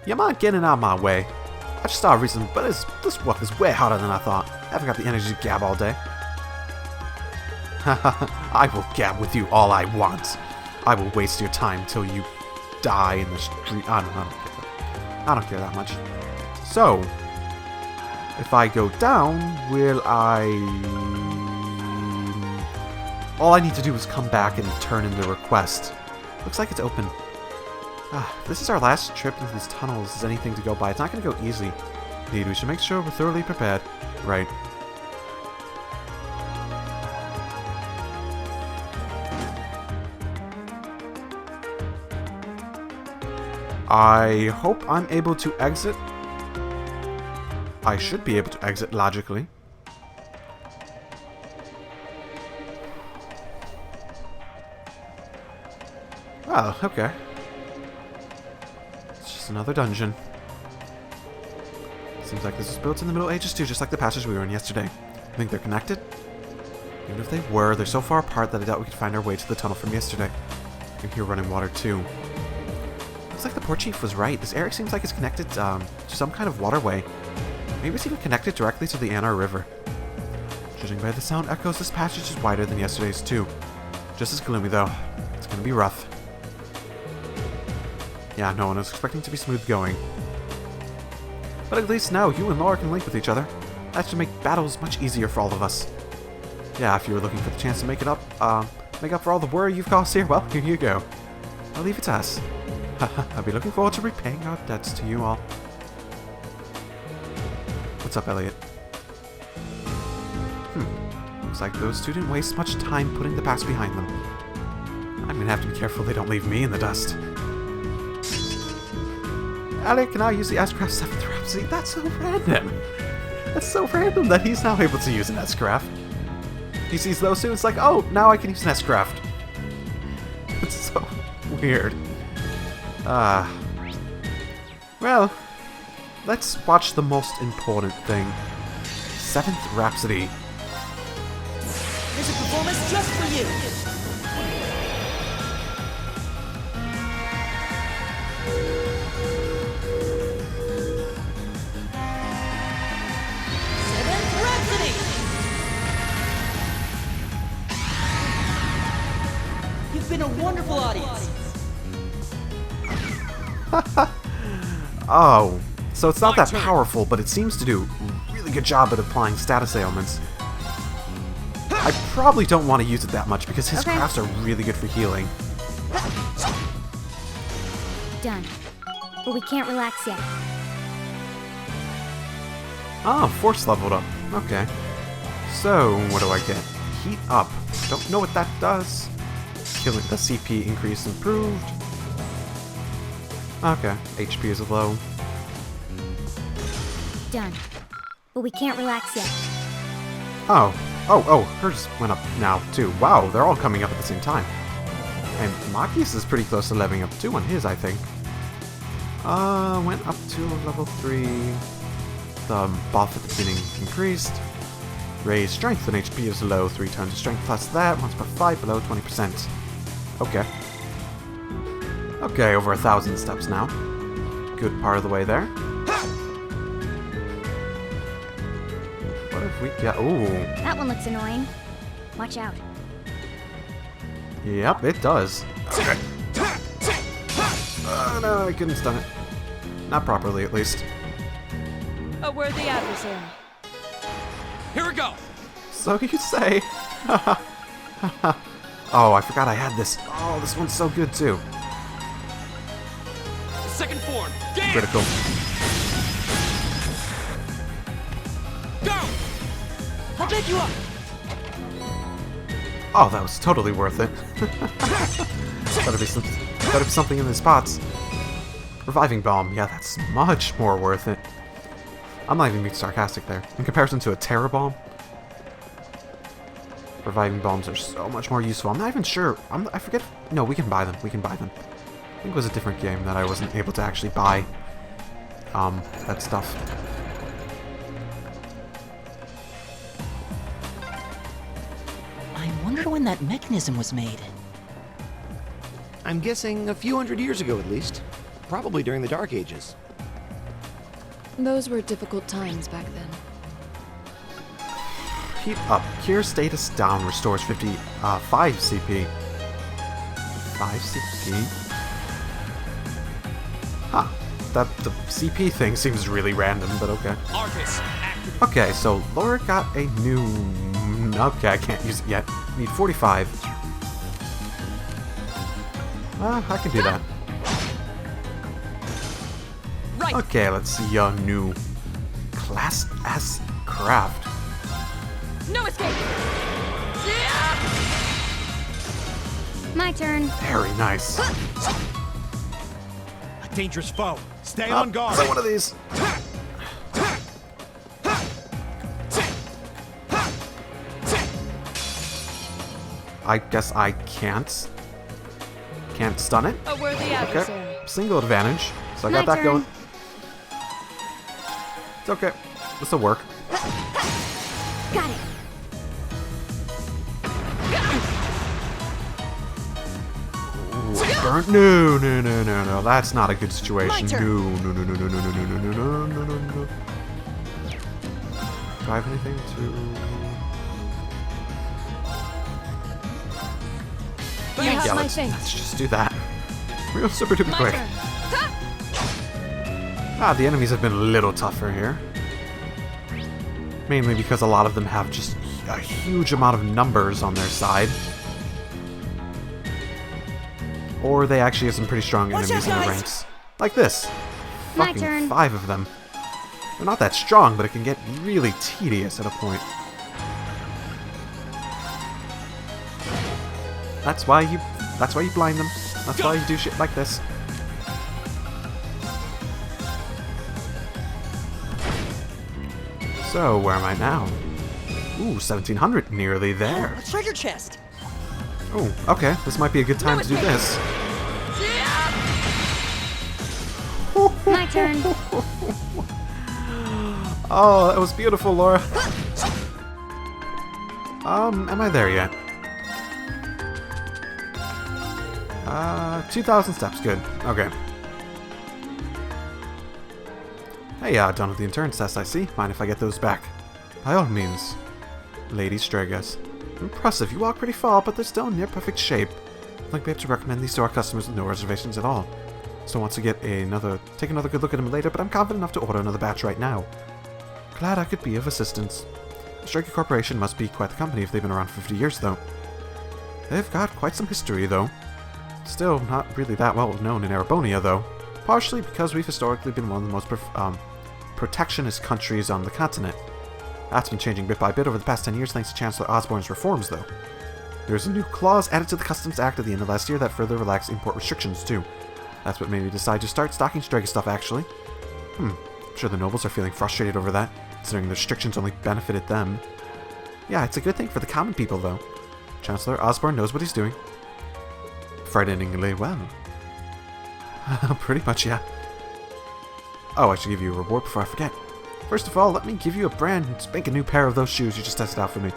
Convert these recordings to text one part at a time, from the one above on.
You mind getting out of my way? I just saw a reason, but this work is way harder than I thought. I haven't got the energy to gab all day. I will gab with you all I want. I will waste your time till you die in the street. I don't care. I don't care that much. So, if I go down, will I... All I need to do is come back and turn in the request. Looks like it's open. This is our last trip into these tunnels. Is anything to go by? It's not going to go easy. Indeed, we should make sure we're thoroughly prepared. Right. I hope I'm able to exit. I should be able to exit logically. Well, okay. It's just another dungeon. Seems like this was built in the Middle Ages too, just like the passage we were in yesterday. I think they're connected? Even if they were, they're so far apart that I doubt we could find our way to the tunnel from yesterday. I can hear running water too. Looks like the poor chief was right. This area seems like it's connected to some kind of waterway. Maybe it's even connected directly to the Anar River. Judging by the sound echoes, this passage is wider than yesterday's too. Just as gloomy though. It's gonna be rough. Yeah, no one was expecting to be smooth going. But at least now you and Laura can link with each other. That should make battles much easier for all of us. Yeah, if you were looking for the chance to make up for all the worry you've caused here, well, here you go. I'll leave it to us. I'll be looking forward to repaying our debts to you all. What's up, Elliot? Looks like those two didn't waste much time putting the past behind them. I'm gonna have to be careful they don't leave me in the dust. Elliot can now use the S-Craft 7th Rhapsody. That's so random. That's so random that he's now able to use an S-Craft. He sees those two, it's like, oh, now I can use an S-Craft. It's so weird. Well, let's watch the most important thing. 7th Rhapsody. Here's a performance just for you. You've been a wonderful audience. Oh, so it's not that powerful, but it seems to do a really good job at applying status ailments. I probably don't want to use it that much because his crafts are really good for healing. Done. But we can't relax yet. Ah, force leveled up. Okay. So, what do I get? Heat up. Don't know what that does. Killing the CP increase improved. Okay, HP is low. Done. But we can't relax yet. Oh, hers went up now too. Wow, they're all coming up at the same time. And Maki's is pretty close to leveling up too on his, I think. Went up to level 3. The buff at the beginning increased. Raised strength when HP is low. 3 turns of strength plus that. Once per 5 below 20%. Okay. Okay, over 1,000 steps now. Good part of the way there. What if we get... Ooh. That one looks annoying. Watch out. Yep, it does. Okay. No, I couldn't stun it. Not properly, at least. A worthy adversary. Here we go. So you say. Oh, I forgot I had this. Oh, this one's so good too. Second form. Game. Critical. Go. I'll pick you up. Oh, that was totally worth it. Better be something in the spots. Reviving Bomb. Yeah, that's much more worth it. I'm not even being sarcastic there. In comparison to a Terror Bomb, Reviving Bombs are so much more useful. I'm not even sure. I forget. No, we can buy them. We can buy them. I think it was a different game that I wasn't able to actually buy that stuff. I wonder when that mechanism was made. I'm guessing a few hundred years ago at least. Probably during the Dark Ages. Those were difficult times back then. Heat up. Cure status down. Restores 5 CP. 5 CP? Huh. The CP thing seems really random, but okay. Arcus, active. Okay, so Laura got a new... Okay, I can't use it yet. Need 45. I can do that. Right. Okay, let's see your new Class S craft. No escape. My turn. Very nice. A dangerous foe. Stay on guard. So one of these. I guess I can't stun it. A worthy adversary. Okay. Single advantage. So I got My that turn. going. It's okay. This'll work. Got it. Ooh, burn. No. That's not a good situation. My turn. No. Do I have anything to... You have Yeah, my let's thanks. just do that. Real super duper My quick. turn. The enemies have been a little tougher here. Mainly because a lot of them have just a huge amount of numbers on their side. Or they actually have some pretty strong Watch enemies out, in the guys. ranks. Like this. My Fucking turn. 5 of them. They're not that strong, but it can get really tedious at a point. That's why you blind them. That's why you do shit like this. So, where am I now? Ooh, 1700, nearly there. A treasure chest. Oh, okay, this might be a good time to do this. My turn. Oh, that was beautiful, Laura. Am I there yet? 2,000 steps, good. Okay. Hey, done with the intern test, I see. Mind if I get those back? By all means. Lady Stregas. Impressive, you walk pretty far, but they're still in near perfect shape. I'd like to be able to recommend these to our customers with no reservations at all. So want to take another good look at them later, but I'm confident enough to order another batch right now. Glad I could be of assistance. The Striker Corporation must be quite the company if they've been around for 50 years, though. They've got quite some history, though. Still, not really that well known in Erebonia, though. Partially because we've historically been one of the most protectionist countries on the continent. That's been changing bit by bit over the past 10 years thanks to Chancellor Osborne's reforms, though. There's a new clause added to the Customs Act at the end of last year that further relaxed import restrictions, too. That's what made me decide to start stocking Strega stuff, actually. I'm sure the nobles are feeling frustrated over that, considering the restrictions only benefited them. Yeah, it's a good thing for the common people, though. Chancellor Osborne knows what he's doing. Frighteningly well. Pretty much, yeah. Oh, I should give you a reward before I forget. First of all, let me give you a brand spanking new pair of those shoes you just tested out for me.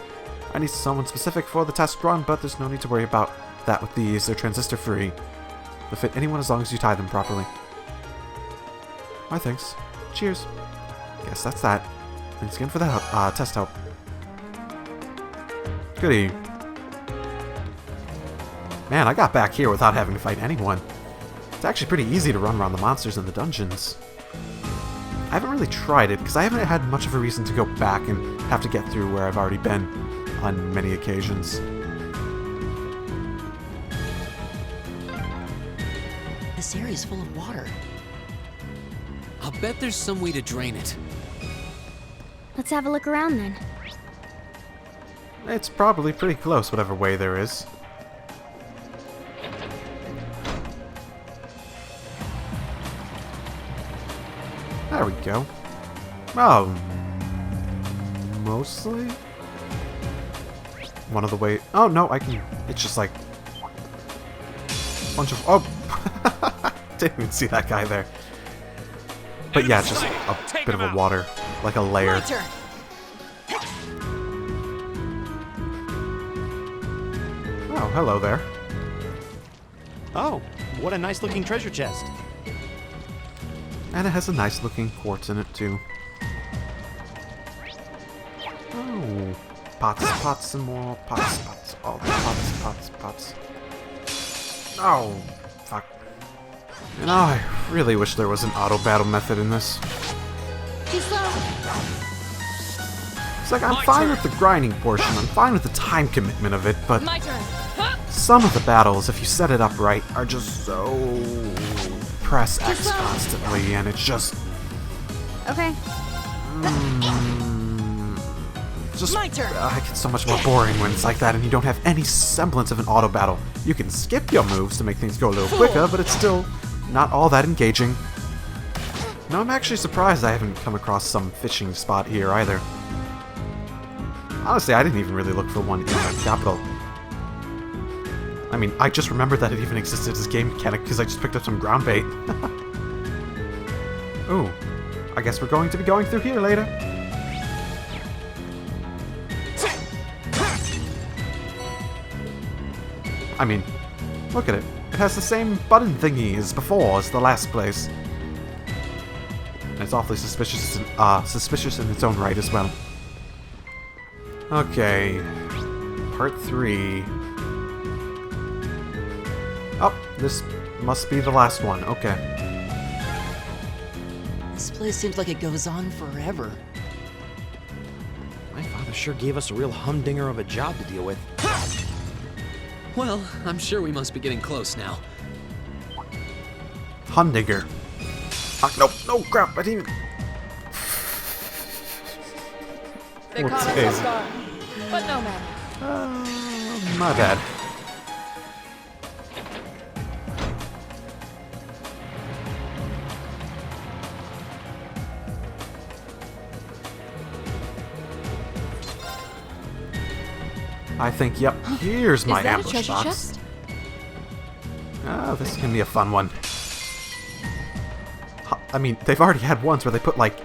I need someone specific for the test run, but there's no need to worry about that with these. They're transistor free. They'll fit anyone as long as you tie them properly. Why, thanks. Cheers. Guess that's that. Thanks again for the help, test help. Goody. Man, I got back here without having to fight anyone. It's actually pretty easy to run around the monsters in the dungeons. I haven't really tried it, because I haven't had much of a reason to go back and have to get through where I've already been on many occasions. This area is full of water. I'll bet there's some way to drain it. Let's have a look around then. It's probably pretty close, whatever way there is. There we go. Oh, mostly? One of the way... Oh, no, I can... It's just like... Bunch of... Oh! Didn't even see that guy there. But yeah, it's just a bit of a water. Like a layer. My turn. Oh, hello there. Oh, what a nice looking treasure chest. And it has a nice looking quartz in it too. Oh, pots and more pots. All the pots. Oh, fuck. You know, I really wish there was an auto battle method in this. Too slow. It's like, I'm fine with the grinding portion, I'm fine with the time commitment of it, but My turn. some of the battles, if you set it up right, are just so... press X constantly, and it's just... Okay. just My turn. it gets so much more boring when it's like that and you don't have any semblance of an auto battle. You can skip your moves to make things go a little quicker, but it's still not all that engaging. No, I'm actually surprised I haven't come across some fishing spot here either. Honestly, I didn't even really look for one in the capital. I mean, I just remembered that it even existed as a game mechanic because I just picked up some ground bait. Ooh, I guess we're going to be going through here later. I mean, look at it. It has the same button thingy as before as the last place. And it's awfully suspicious in its own right as well. Okay, part 3. Oh, this must be the last one. Okay. This place seems like it goes on forever. My father sure gave us a real humdinger of a job to deal with. Well, I'm sure we must be getting close now. Humdinger. Nope, no crap, I didn't even... They caught us off guard. But no matter. My bad. I think, yep, here's my Is that a ambush treasure box. chest? Oh, this is gonna be a fun one. I mean, they've already had ones where they put like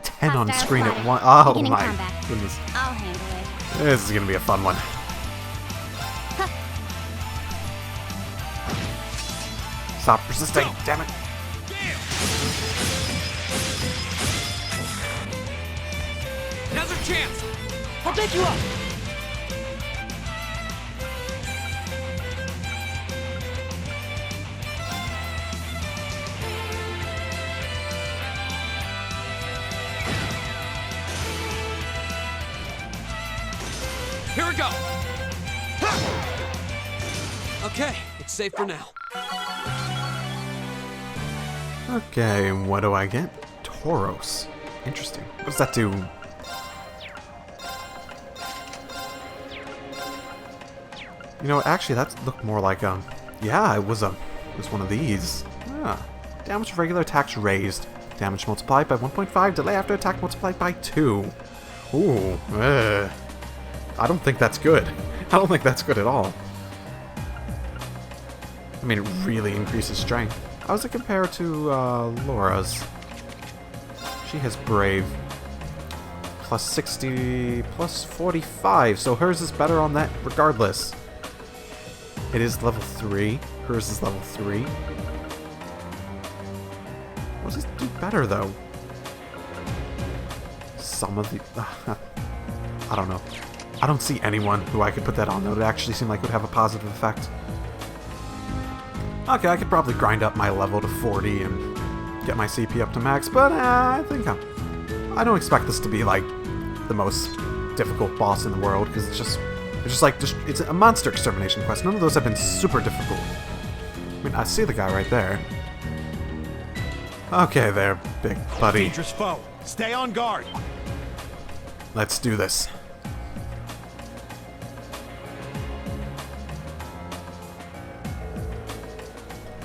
10 on Hostile screen at spotted. one. Oh Beginning my combat. goodness. I'll handle it. This is gonna be a fun one. Stop resisting, damn it. Now's our chance! I'll pick you up. Here we go! Okay, it's safe for now. Okay, what do I get? Tauros. Interesting. What does that do? You know, actually, that looked more like yeah, it was one of these. Ah, damage of regular attacks raised. Damage multiplied by 1.5. Delay after attack multiplied by 2. Ooh, I don't think that's good. I don't think that's good at all. I mean, it really increases strength. How does it compare to Laura's? She has Brave. Plus 60, plus 45, so hers is better on that regardless. It is level 3. Hers is level 3. What does it do better, though? Some of the... I don't know. I don't see anyone who I could put that on that would actually seem like it would have a positive effect. Okay, I could probably grind up my level to 40 and get my CP up to max, but I think I don't expect this to be like the most difficult boss in the world, because it's a monster extermination quest. None of those have been super difficult. I mean, I see the guy right there. Okay there, big buddy. Dangerous foe. Stay on guard. Let's do this.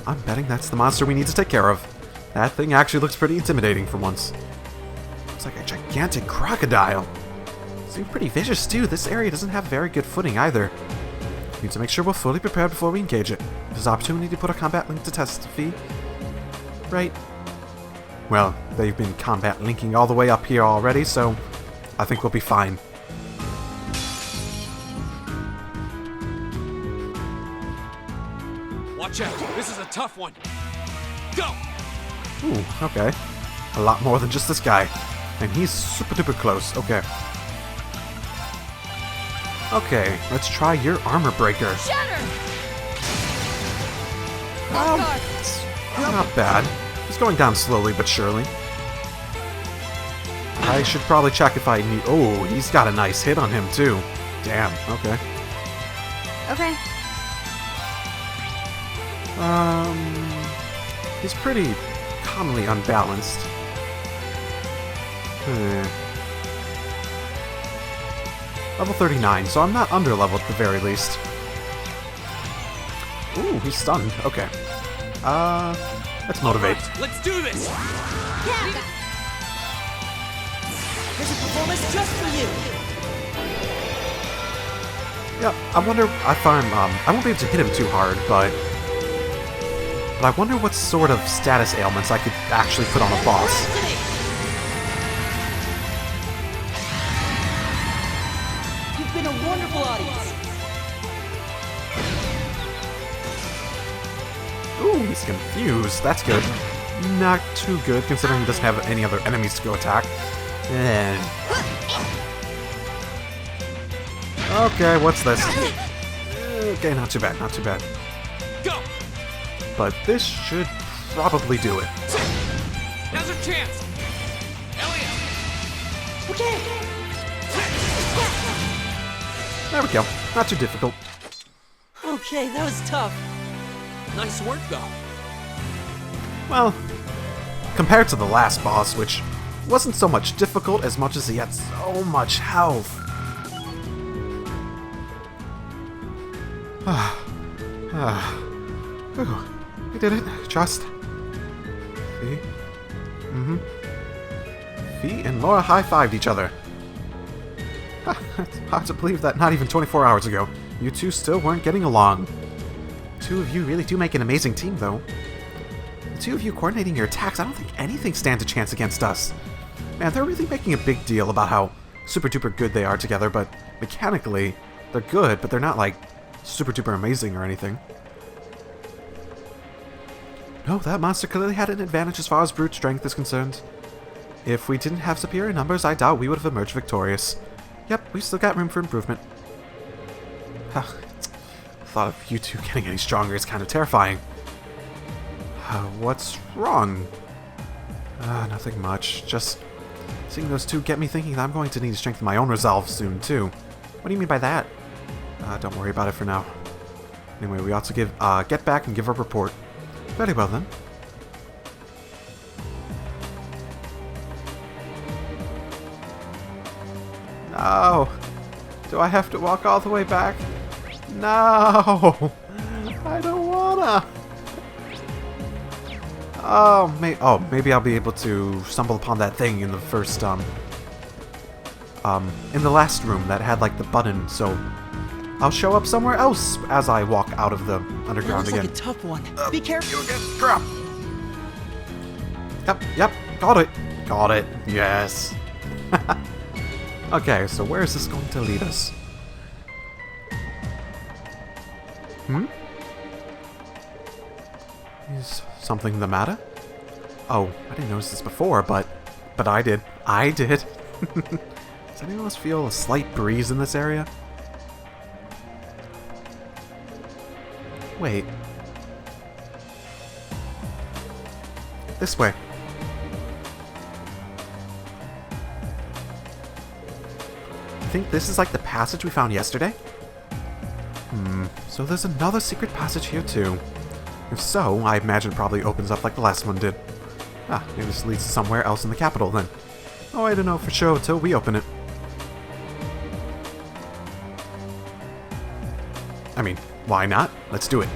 I'm betting that's the monster we need to take care of. That thing actually looks pretty intimidating for once. Looks like a gigantic crocodile. Seems pretty vicious too. This area doesn't have very good footing either. We need to make sure we're fully prepared before we engage it. There's an opportunity to put a combat link to test the fee. Right. Well, they've been combat linking all the way up here already, so I think we'll be fine. Watch out. This is a tough one. Go! Ooh, okay. A lot more than just this guy. And he's super duper close. Okay. Okay, let's try your armor breaker. Shatter! It's not bad. It's going down slowly but surely. I should probably check if I need... Oh, he's got a nice hit on him too. Damn, okay. Okay. He's pretty commonly unbalanced. Level 39, so I'm not under leveled at the very least. Ooh, he's stunned. Okay. Let's motivate. Right, let's do this! Here's a performance just for you. Yeah, I wonder if I won't be able to hit him too hard, but I wonder what sort of status ailments I could actually put on a boss. You've been a wonderful audience. Ooh, he's confused. That's good. Not too good, considering he doesn't have any other enemies to go attack. Okay, what's this? Okay, not too bad, not too bad. Go! But this should probably do it. Now's our chance! Elliot! Okay. There we go. Not too difficult. Okay, that was tough. Nice work, though. Well, compared to the last boss, which wasn't so much difficult as much as he had so much health. Whew. We did it. Just. Fee. Fee and Laura high-fived each other. It's hard to believe that not even 24 hours ago, you two still weren't getting along. The two of you really do make an amazing team, though. The two of you coordinating your attacks, I don't think anything stands a chance against us. Man, they're really making a big deal about how super duper good they are together, but mechanically, they're good, but they're not like super duper amazing or anything. No, that monster clearly had an advantage as far as brute strength is concerned. If we didn't have superior numbers, I doubt we would have emerged victorious. Yep, we still got room for improvement. The thought of you two getting any stronger is kind of terrifying. What's wrong? Nothing much. Just seeing those two get me thinking that I'm going to need to strengthen my own resolve soon, too. What do you mean by that? Don't worry about it for now. Anyway, we ought to get back and give a report. Very well, then. No! Do I have to walk all the way back? No! I don't wanna! Maybe I'll be able to stumble upon that thing in the first, in the last room that had, like, the button, so I'll show up somewhere else as I walk out of the That underground looks again. like a tough one. Be careful. You again, crap! Yep, got it. Got it, yes. Okay, so where is this going to lead us? Is something the matter? Oh, I didn't notice this before, but I did. I did. Does anyone else feel a slight breeze in this area? Wait. This way. I think this is like the passage we found yesterday? So there's another secret passage here too. If so, I imagine it probably opens up like the last one did. Maybe this leads to somewhere else in the capital then. Oh, I don't know for sure until we open it. I mean, why not? Let's do it.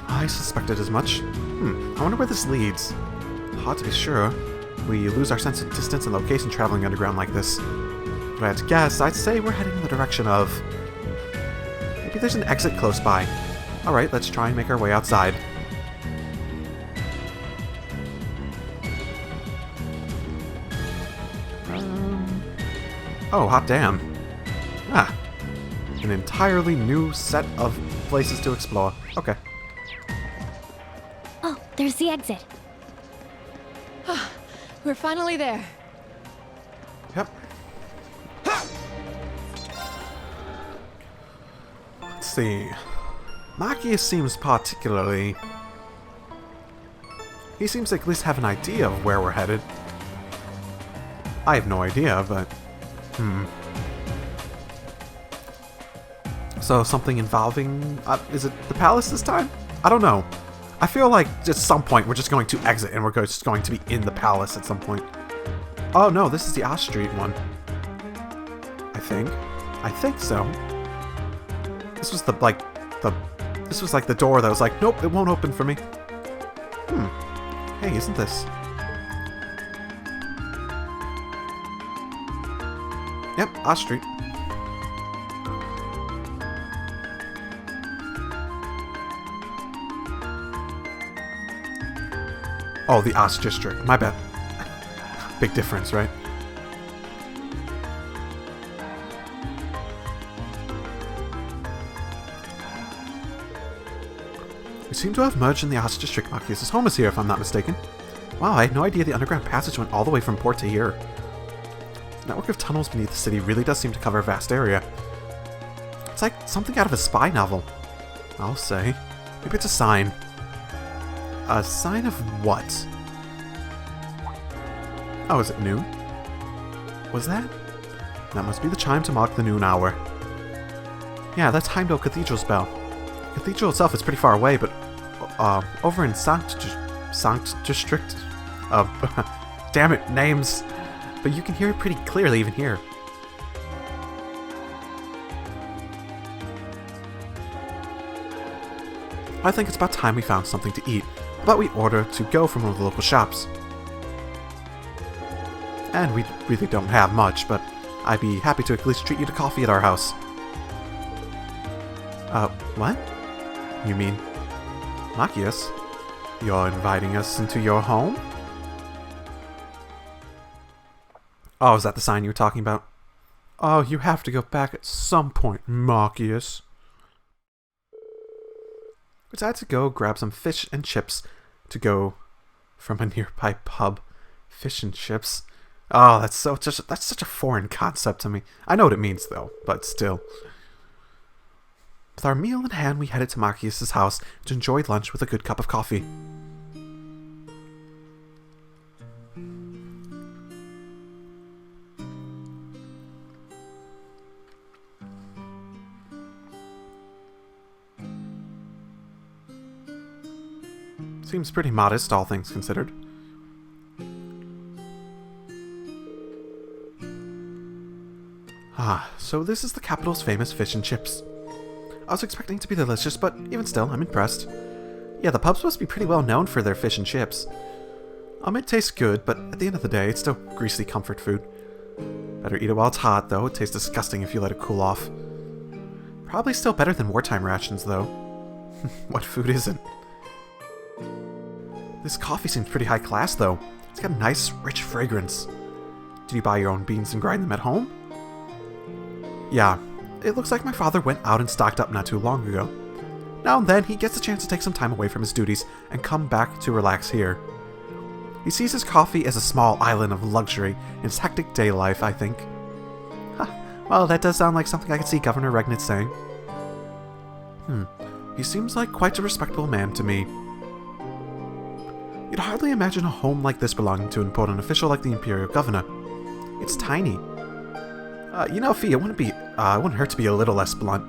I suspected as much. I wonder where this leads. Hard to be sure. We lose our sense of distance and location traveling underground like this. If I had to guess, I'd say we're heading in the direction of... Maybe there's an exit close by. Alright, let's try and make our way outside. Oh, hot damn. Ah. An entirely new set of places to explore. Okay. Oh, there's the exit. We're finally there. Yep. Let's see. Machias seems particularly... He seems to at least have an idea of where we're headed. I have no idea, but... So something involving... is it the palace this time? I don't know. I feel like at some point we're just going to exit and we're just going to be in the palace at some point. Oh no, this is the Osh Street one. I think. I think so. This was this was like the door that was like, nope, it won't open for me. Hey, isn't this? Yep, Osh Street. Oh, the Osh District. My bad. Big difference, right? We seem to have merged in the Osh District. Machias' home is here, if I'm not mistaken. Wow, I had no idea the underground passage went all the way from port to here. The network of tunnels beneath the city really does seem to cover a vast area. It's like something out of a spy novel. I'll say. Maybe it's a sign. A sign of what? Oh, is it noon? Was that? That must be the chime to mark the noon hour. Yeah, that's Heimdall Cathedral's bell. The cathedral itself is pretty far away, but over in Sankt District? Damn it, names! But you can hear it pretty clearly even here. I think it's about time we found something to eat. How about we order to go from one of the local shops? And we really don't have much, but I'd be happy to at least treat you to coffee at our house. What? You mean... Machias? You're inviting us into your home? Oh, is that the sign you were talking about? Oh, you have to go back at some point, Machias. We decided to go grab some fish and chips to go from a nearby pub. Fish and chips. Oh, that's such a foreign concept to me. I know what it means though, but still. With our meal in hand, we headed to Machias' house to enjoy lunch with a good cup of coffee. Seems pretty modest, all things considered. Ah, so this is the capital's famous fish and chips. I was expecting it to be delicious, but even still, I'm impressed. Yeah, the pub's supposed to be pretty well known for their fish and chips. It tastes good, but at the end of the day, it's still greasy comfort food. Better eat it while it's hot, though. It tastes disgusting if you let it cool off. Probably still better than wartime rations, though. What food isn't? This coffee seems pretty high class, though. It's got a nice, rich fragrance. Did you buy your own beans and grind them at home? Yeah, it looks like my father went out and stocked up not too long ago. Now and then, he gets a chance to take some time away from his duties and come back to relax here. He sees his coffee as a small island of luxury in his hectic day life, I think. Well, that does sound like something I could see Governor Regnitz saying. He seems like quite a respectable man to me. You'd hardly imagine a home like this belonging to an important official like the Imperial Governor. It's tiny. You know, Fee, it wouldn't hurt to be a little less blunt.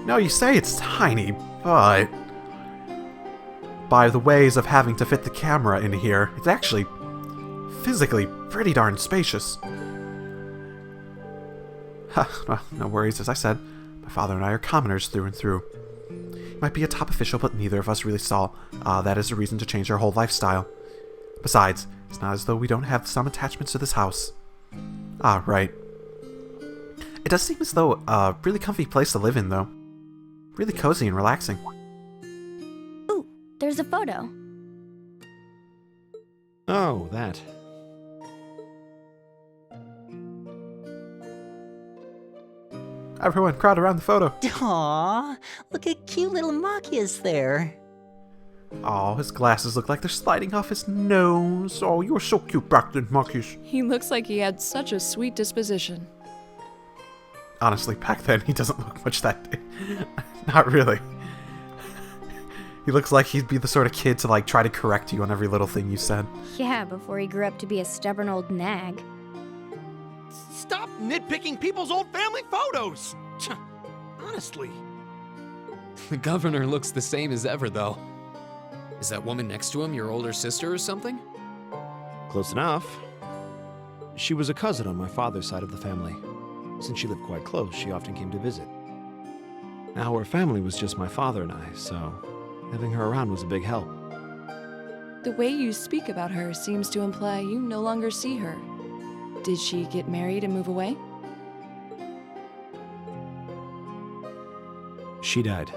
No, you say it's tiny, but... by the ways of having to fit the camera in here, it's actually physically pretty darn spacious. Well, no worries, as I said, my father and I are commoners through and through. He might be a top official, but neither of us really saw that as a reason to change our whole lifestyle. Besides, it's not as though we don't have some attachments to this house. Ah, right. It does seem as though a really comfy place to live in, though. Really cozy and relaxing. Ooh, there's a photo. Oh, that. Everyone, crowd around the photo. Aww, look at cute little Machias there. Oh, his glasses look like they're sliding off his nose. Oh, you were so cute back then, Marcus. He looks like he had such a sweet disposition. Honestly, back then, he doesn't look much that... Not really. He looks like he'd be the sort of kid to, like, try to correct you on every little thing you said. Yeah, before he grew up to be a stubborn old nag. Stop nitpicking people's old family photos! Honestly. The governor looks the same as ever, though. Is that woman next to him your older sister or something? Close enough. She was a cousin on my father's side of the family. Since she lived quite close, she often came to visit. Now, our family was just my father and I, so having her around was a big help. The way you speak about her seems to imply you no longer see her. Did she get married and move away? She died.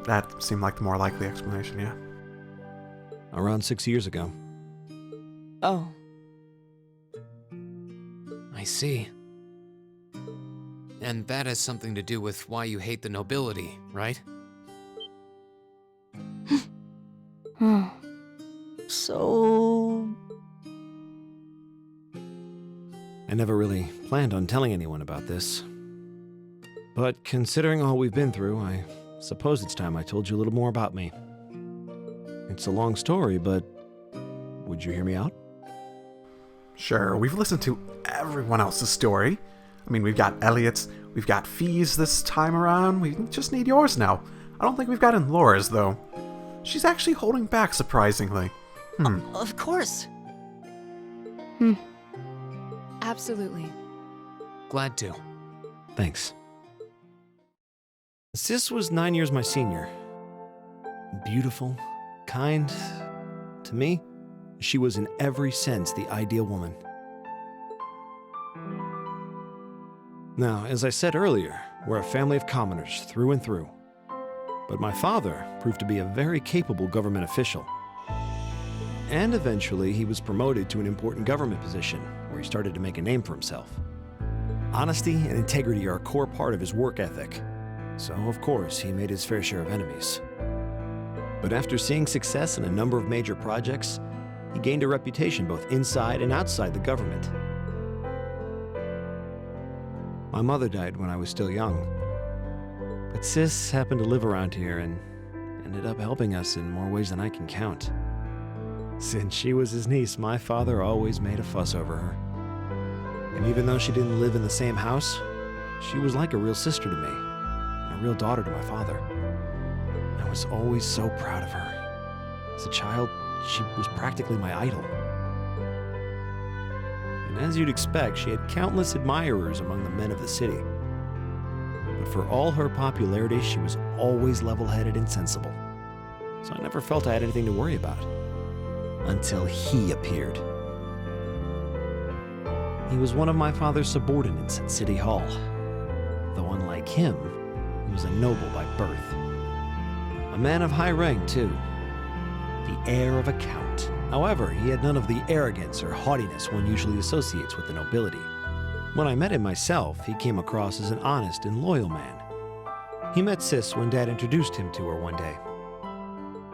That seemed like the more likely explanation, yeah. Around 6 years ago. Oh. I see. And that has something to do with why you hate the nobility, right? So... I never really planned on telling anyone about this. But considering all we've been through, I suppose it's time I told you a little more about me. It's a long story, but would you hear me out? Sure, we've listened to everyone else's story. I mean, we've got Elliot's, we've got Fee's this time around, we just need yours now. I don't think we've gotten Laura's, though. She's actually holding back, surprisingly. Of course. Absolutely. Glad to. Thanks. Sis was 9 years my senior. Beautiful, kind. To me, she was in every sense the ideal woman. Now, as I said earlier, we're a family of commoners through and through. But my father proved to be a very capable government official. And eventually, he was promoted to an important government position, where he started to make a name for himself. Honesty and integrity are a core part of his work ethic. So, of course, he made his fair share of enemies. But after seeing success in a number of major projects, he gained a reputation both inside and outside the government. My mother died when I was still young. But Sis happened to live around here and ended up helping us in more ways than I can count. Since she was his niece, my father always made a fuss over her. And even though she didn't live in the same house, she was like a real sister to me, and a real daughter to my father. I was always so proud of her. As a child, she was practically my idol. And as you'd expect, she had countless admirers among the men of the city. But for all her popularity, she was always level-headed and sensible. So I never felt I had anything to worry about. Until he appeared. He was one of my father's subordinates at City Hall. Though unlike him, he was a noble by birth. A man of high rank, too. The heir of a count. However, he had none of the arrogance or haughtiness one usually associates with the nobility. When I met him myself, he came across as an honest and loyal man. He met Sis when Dad introduced him to her one day.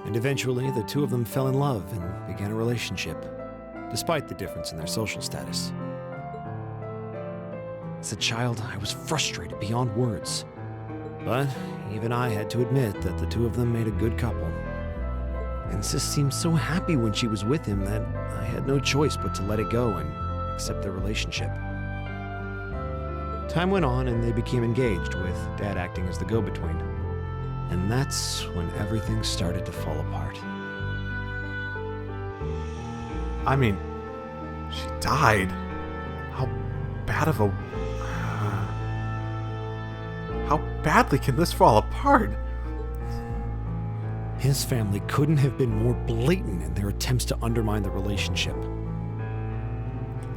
And eventually, the two of them fell in love and began a relationship, despite the difference in their social status. As a child, I was frustrated beyond words. But even I had to admit that the two of them made a good couple. And Sis seemed so happy when she was with him that I had no choice but to let it go and accept their relationship. Time went on and they became engaged, with Dad acting as the go-between. And that's when everything started to fall apart. I mean, she died. How bad of a... how badly can this fall apart? His family couldn't have been more blatant in their attempts to undermine the relationship.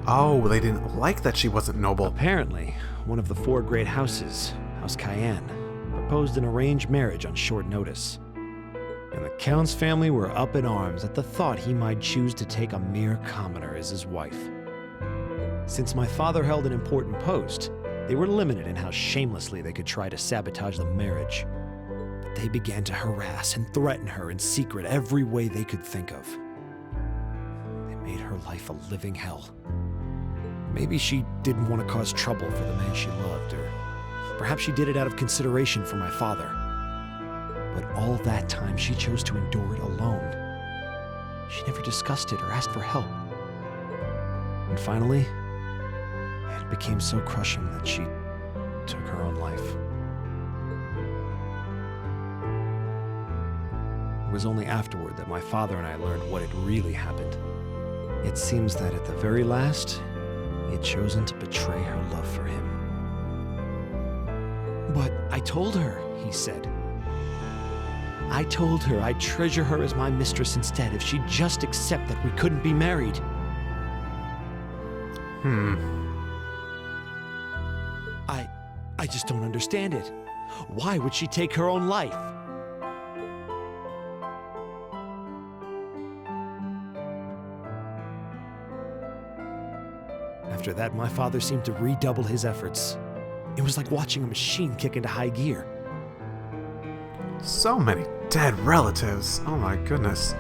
Oh, they didn't like that she wasn't noble. Apparently, one of the four great houses, House Cayenne, proposed an arranged marriage on short notice. And the Count's family were up in arms at the thought he might choose to take a mere commoner as his wife. Since my father held an important post, They were limited in how shamelessly they could try to sabotage the marriage. But they began to harass and threaten her in secret every way they could think of. They made her life a living hell. Maybe she didn't want to cause trouble for the man she loved, or perhaps she did it out of consideration for my father. But all that time, she chose to endure it alone. She never discussed it or asked for help. And finally, it became so crushing that she took her own life. It was only afterward that my father and I learned what had really happened. It seems that at the very last, he had chosen to betray her love for him. "But I told her," he said. "I told her I'd treasure her as my mistress instead if she'd just accept that we couldn't be married." I just don't understand it. Why would she take her own life? After that, my father seemed to redouble his efforts. It was like watching a machine kick into high gear. So many dead relatives. Oh my goodness.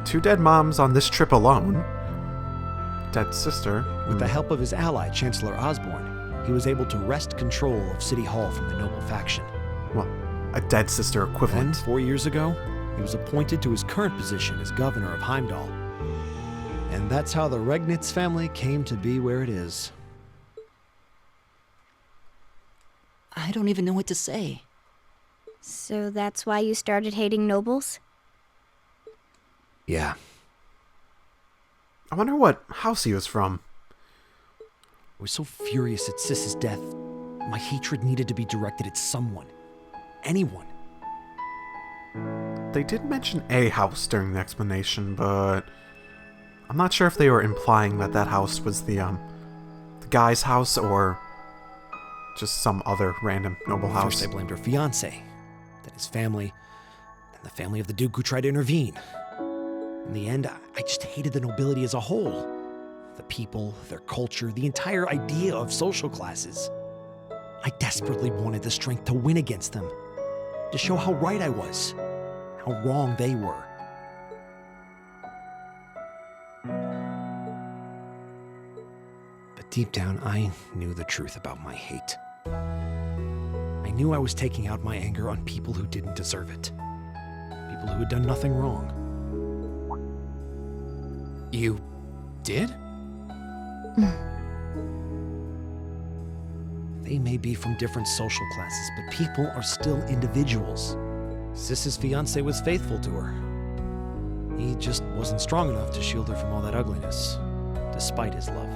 2 dead moms on this trip alone. Dead sister. With the help of his ally, Chancellor Osborne, he was able to wrest control of City Hall from the noble faction. Well, a dead sister Then, equivalent. 4 years ago, he was appointed to his current position as governor of Heimdall. And that's how the Regnitz family came to be where it is. I don't even know what to say. So that's why you started hating nobles? Yeah. I wonder what house he was from. I was so furious at Sis's death, my hatred needed to be directed at someone. Anyone. They did mention a house during the explanation, but I'm not sure if they were implying that that house was the guy's house or just some other random noble house. First I blamed her fiancé, then his family, then the family of the Duke who tried to intervene. In the end, I just hated the nobility as a whole. The people, their culture, the entire idea of social classes. I desperately wanted the strength to win against them, to show how right I was, how wrong they were. But deep down, I knew the truth about my hate. I knew I was taking out my anger on people who didn't deserve it. People who had done nothing wrong. You did? They may be from different social classes, but people are still individuals. Sis's fiancé was faithful to her. He just wasn't strong enough to shield her from all that ugliness, despite his love.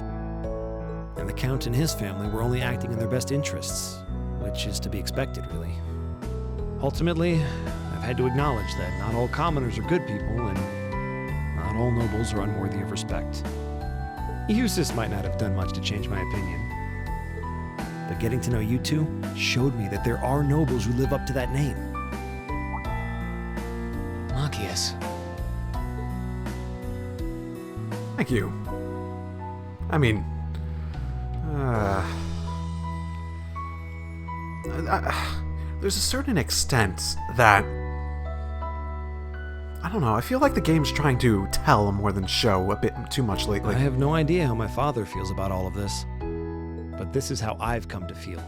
And the Count and his family were only acting in their best interests, which is to be expected, really. Ultimately, I've had to acknowledge that not all commoners are good people, and not all nobles are unworthy of respect. Eustace might not have done much to change my opinion. But getting to know you two showed me that there are nobles who live up to that name. Machias. Thank you. I mean, there's a certain extent that, I don't know, I feel like the game's trying to tell more than show a bit too much lately. I have no idea how my father feels about all of this, but this is how I've come to feel.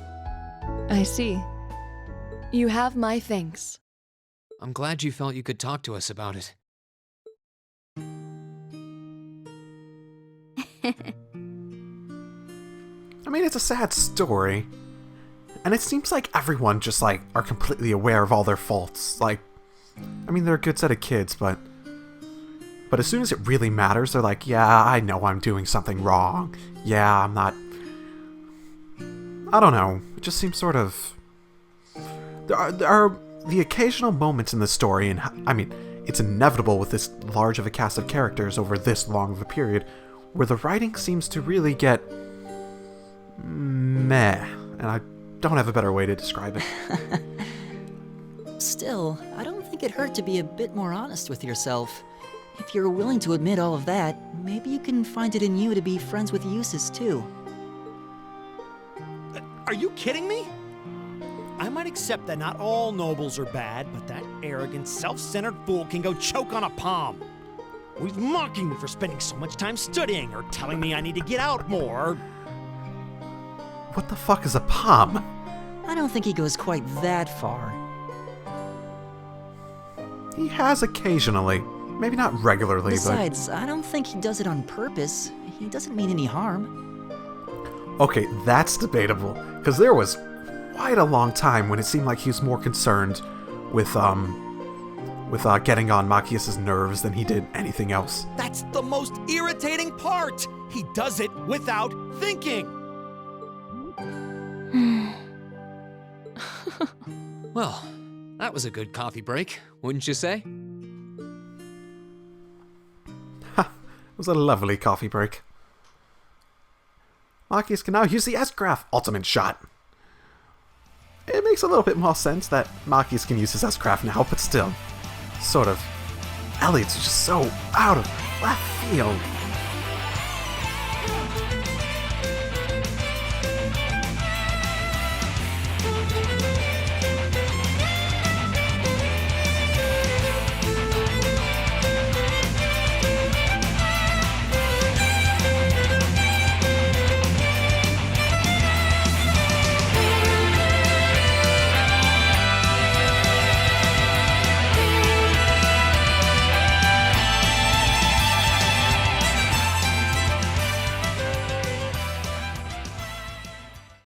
I see. You have my thanks. I'm glad you felt you could talk to us about it. I mean, it's a sad story. And it seems like everyone just, like, are completely aware of all their faults. Like, I mean, they're a good set of kids, but as soon as it really matters, they're like, yeah, I know I'm doing something wrong. Yeah, I'm not... I don't know. It just seems sort of... There are the occasional moments in the story, and I mean, it's inevitable with this large of a cast of characters over this long of a period, where the writing seems to really get... meh. And I don't have a better way to describe it. Still, I don't think it hurt to be a bit more honest with yourself. If you're willing to admit all of that, maybe you can find it in you to be friends with Eustace too. Are you kidding me? I might accept that not all nobles are bad, but that arrogant, self-centered fool can go choke on a palm. Or he's mocking me for spending so much time studying, or telling me I need to get out more. What the fuck is a palm? I don't think he goes quite that far. He has occasionally. Maybe not regularly, Besides, I don't think he does it on purpose. He doesn't mean any harm. but... Okay, that's debatable. Because there was quite a long time when it seemed like he was more concerned with getting on Machias's nerves than he did anything else. That's the most irritating part! He does it without thinking! Well, that was a good coffee break, wouldn't you say? Ha! It was a lovely coffee break. Machias can now use the S-Graph ultimate shot. It makes a little bit more sense that Machias can use his S-Graph now, but still. Sort of. Elliot's just so out of left field.